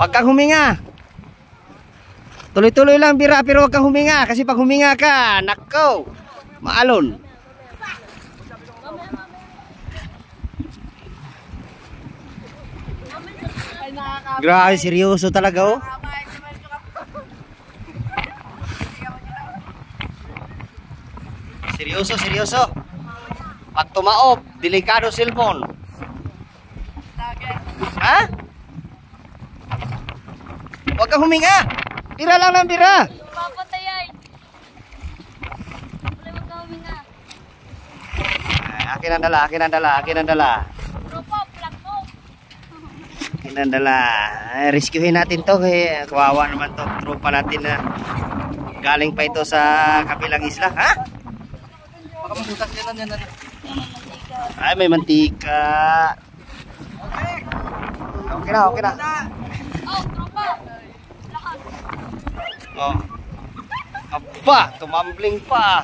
Huwag kang huminga. Tuloy-tuloy lang bira, pero huwag kang huminga. Kasi pag huminga ka, nako, maalon. Grabe, seryoso talaga oh. Seryoso, seryoso. Pag tumaob, delikado cellphone. Ha? Huwag kang huminga. Bira lang ng bira. Papatay ay. Huwag kang huminga. Akin ang dala, akin ang dala, akin ang dala. Tropa, plug mo. Akin ang dala. Rescuehin natin to. Kawawa naman to. Tropa natin na galing pa ito sa kabilang isla. Ha? Baka mabutas yan. Ay, may mantika. Okay na, okay na. Oh, tropa. Lahat. Oh. Aba, tumambling pa.